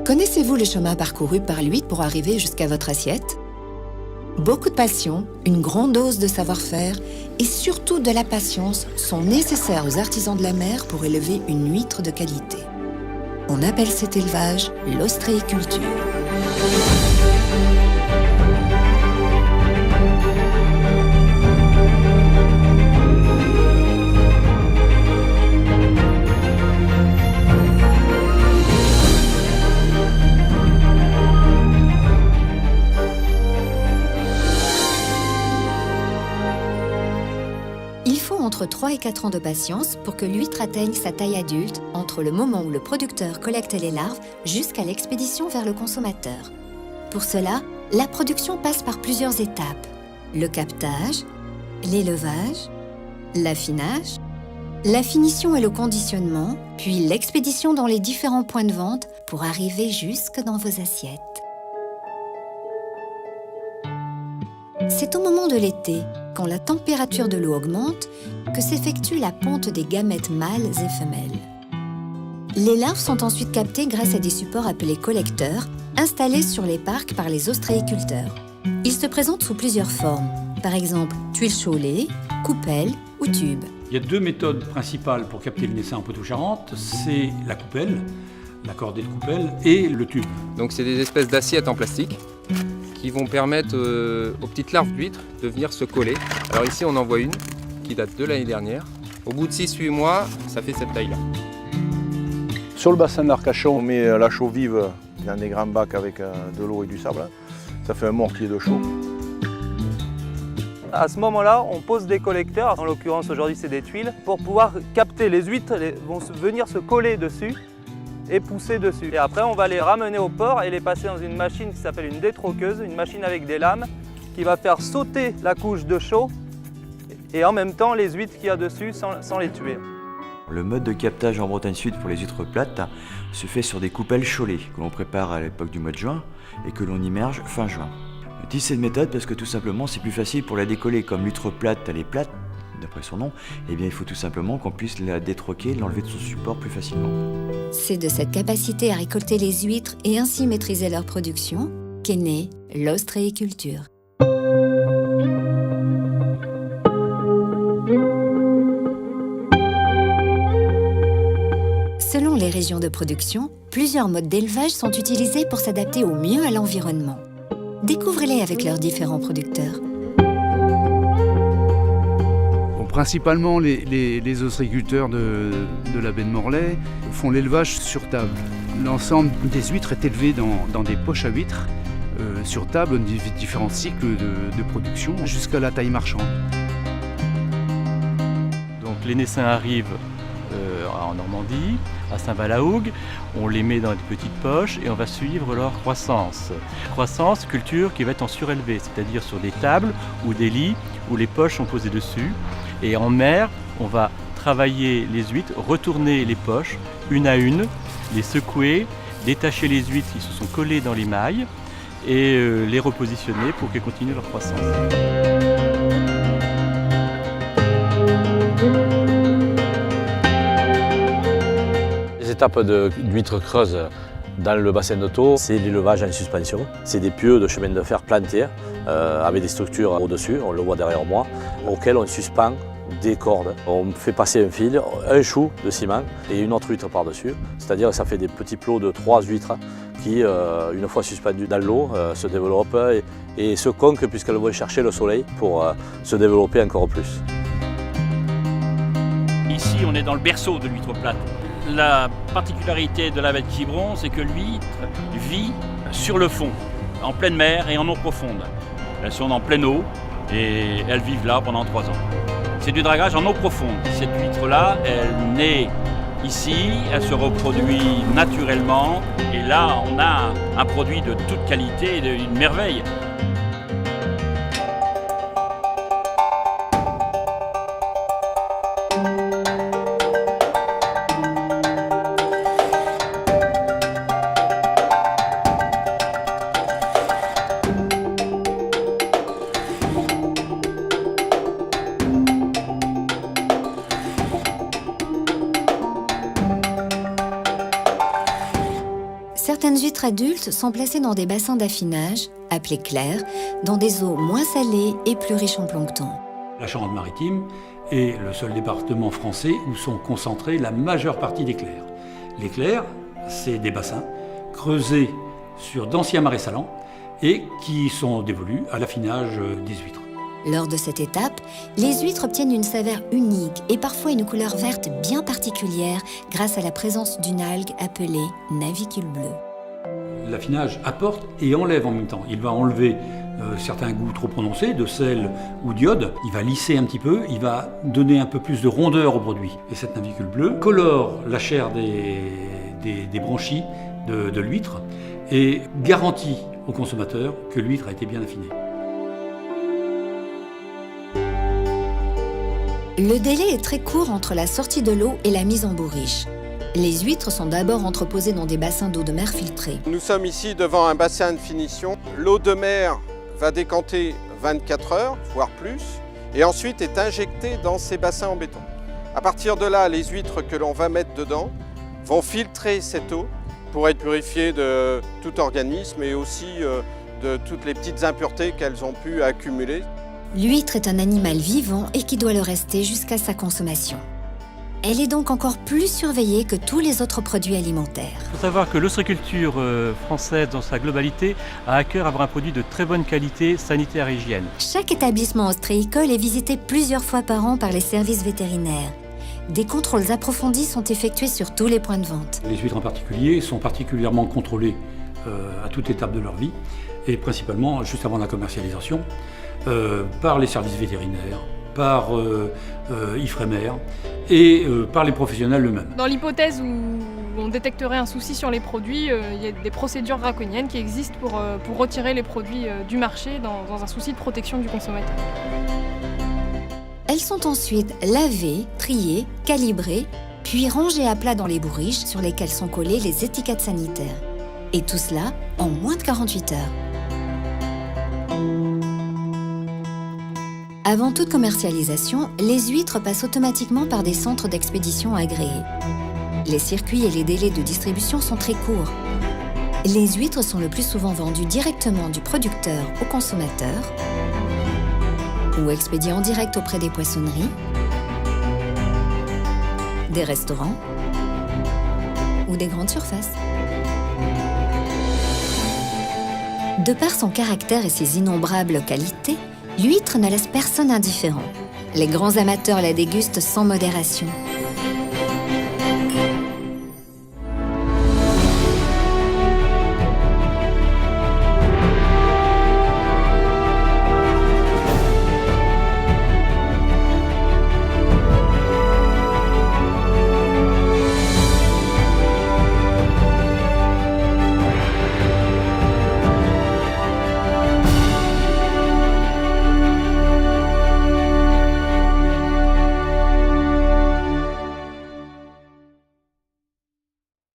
Connaissez-vous le chemin parcouru par l'huître pour arriver jusqu'à votre assiette? Beaucoup de passion, une grande dose de savoir-faire et surtout de la patience sont nécessaires aux artisans de la mer pour élever une huître de qualité. On appelle cet élevage l'ostréiculture. Il faut entre 3 et 4 ans de patience pour que l'huître atteigne sa taille adulte entre le moment où le producteur collecte les larves jusqu'à l'expédition vers le consommateur. Pour cela, la production passe par plusieurs étapes. Le captage, l'élevage, l'affinage, la finition et le conditionnement, puis l'expédition dans les différents points de vente pour arriver jusque dans vos assiettes. C'est au moment de l'été, quand la température de l'eau augmente, que s'effectue la ponte des gamètes mâles et femelles. Les larves sont ensuite captées grâce à des supports appelés collecteurs, installés sur les parcs par les ostréiculteurs. Ils se présentent sous plusieurs formes, par exemple tuiles chaulées, coupelles ou tubes. Il y a deux méthodes principales pour capter l'inaissain en Poitou-Charentes, c'est la coupelle, la cordée de coupelle, et le tube. Donc c'est des espèces d'assiettes en plastique qui vont permettre aux petites larves d'huîtres de venir se coller. Alors ici on en voit une qui date de l'année dernière. Au bout de 6-8 mois, ça fait cette taille-là. Sur le bassin d'Arcachon, on met la chaux vive dans des grands bacs avec de l'eau et du sable. Ça fait un mortier de chaux. À ce moment-là, on pose des collecteurs, en l'occurrence aujourd'hui c'est des tuiles, pour pouvoir capter les huîtres, elles vont venir se coller dessus et pousser dessus. Et après on va les ramener au port et les passer dans une machine qui s'appelle une détroqueuse, une machine avec des lames qui va faire sauter la couche de chaux et en même temps les huîtres qu'il y a dessus sans les tuer. Le mode de captage en Bretagne Sud pour les huîtres plates se fait sur des coupelles chaulées que l'on prépare à l'époque du mois de juin et que l'on immerge fin juin. Je dis cette méthode parce que tout simplement c'est plus facile pour la décoller. Comme l'huître plate, elle est plate, d'après son nom, eh bien il faut tout simplement qu'on puisse la détroquer, l'enlever de son support plus facilement. C'est de cette capacité à récolter les huîtres et ainsi maîtriser leur production qu'est née l'ostréiculture. Selon les régions de production, plusieurs modes d'élevage sont utilisés pour s'adapter au mieux à l'environnement. Découvrez-les avec leurs différents producteurs. Bon, principalement, les ostréiculteurs de la baie de Morlaix font l'élevage sur table. L'ensemble des huîtres est élevé dans des poches à huîtres sur table, différents cycles de production jusqu'à la taille marchande. Donc les naissins arrivent en Normandie, à Saint-Valahougue, on les met dans des petites poches et on va suivre leur croissance. Croissance, culture qui va être en surélevé, c'est-à-dire sur des tables ou des lits où les poches sont posées dessus. Et en mer, on va travailler les huîtres, retourner les poches une à une, les secouer, détacher les huîtres qui se sont collées dans les mailles et les repositionner pour qu'elles continuent leur croissance. Les étapes d'huîtres creuses dans le bassin de Thau, c'est l'élevage en suspension. C'est des pieux de chemin de fer plantés avec des structures au-dessus, on le voit derrière moi, auxquelles on suspend des cordes. On fait passer un fil, un chou de ciment et une autre huître par-dessus. C'est-à-dire que ça fait des petits plots de 3 huîtres qui, une fois suspendues dans l'eau, se développent et se conquent puisqu'elles vont chercher le soleil pour se développer encore plus. Ici, on est dans le berceau de l'huître plate. La particularité de la baie de Quiberon, c'est que l'huître vit sur le fond, en pleine mer et en eau profonde. Elles sont en pleine eau et elles vivent là pendant 3 ans. C'est du dragage en eau profonde. Cette huître-là, elle naît ici, elle se reproduit naturellement et là, on a un produit de toute qualité et une merveille. Certaines huîtres adultes sont placées dans des bassins d'affinage, appelés clairs, dans des eaux moins salées et plus riches en plancton. La Charente-Maritime est le seul département français où sont concentrées la majeure partie des clairs. Les clairs, c'est des bassins creusés sur d'anciens marais salants et qui sont dévolus à l'affinage des huîtres. Lors de cette étape, les huîtres obtiennent une saveur unique et parfois une couleur verte bien particulière grâce à la présence d'une algue appelée navicule bleu. L'affinage apporte et enlève en même temps. Il va enlever certains goûts trop prononcés de sel ou d'iode. Il va lisser un petit peu, il va donner un peu plus de rondeur au produit. Et cette navicule bleue colore la chair des branchies de l'huître et garantit au consommateur que l'huître a été bien affinée. Le délai est très court entre la sortie de l'eau et la mise en bourriche. Les huîtres sont d'abord entreposées dans des bassins d'eau de mer filtrés. Nous sommes ici devant un bassin de finition. L'eau de mer va décanter 24 heures, voire plus, et ensuite est injectée dans ces bassins en béton. À partir de là, les huîtres que l'on va mettre dedans vont filtrer cette eau pour être purifiées de tout organisme et aussi de toutes les petites impuretés qu'elles ont pu accumuler. L'huître est un animal vivant et qui doit le rester jusqu'à sa consommation. Elle est donc encore plus surveillée que tous les autres produits alimentaires. Il faut savoir que l'ostréiculture française, dans sa globalité, a à cœur d'avoir un produit de très bonne qualité sanitaire et hygiène. Chaque établissement ostréicole est visité plusieurs fois par an par les services vétérinaires. Des contrôles approfondis sont effectués sur tous les points de vente. Les huîtres en particulier sont particulièrement contrôlées à toute étape de leur vie et principalement juste avant la commercialisation par les services vétérinaires, par Ifremer et par les professionnels eux-mêmes. Dans l'hypothèse où on détecterait un souci sur les produits, il y a des procédures draconiennes qui existent pour retirer les produits du marché dans un souci de protection du consommateur. Elles sont ensuite lavées, triées, calibrées, puis rangées à plat dans les bourriches sur lesquelles sont collées les étiquettes sanitaires. Et tout cela en moins de 48 heures. Avant toute commercialisation, les huîtres passent automatiquement par des centres d'expédition agréés. Les circuits et les délais de distribution sont très courts. Les huîtres sont le plus souvent vendues directement du producteur au consommateur ou expédiées en direct auprès des poissonneries, des restaurants ou des grandes surfaces. De par son caractère et ses innombrables qualités, l'huître ne laisse personne indifférent. Les grands amateurs la dégustent sans modération.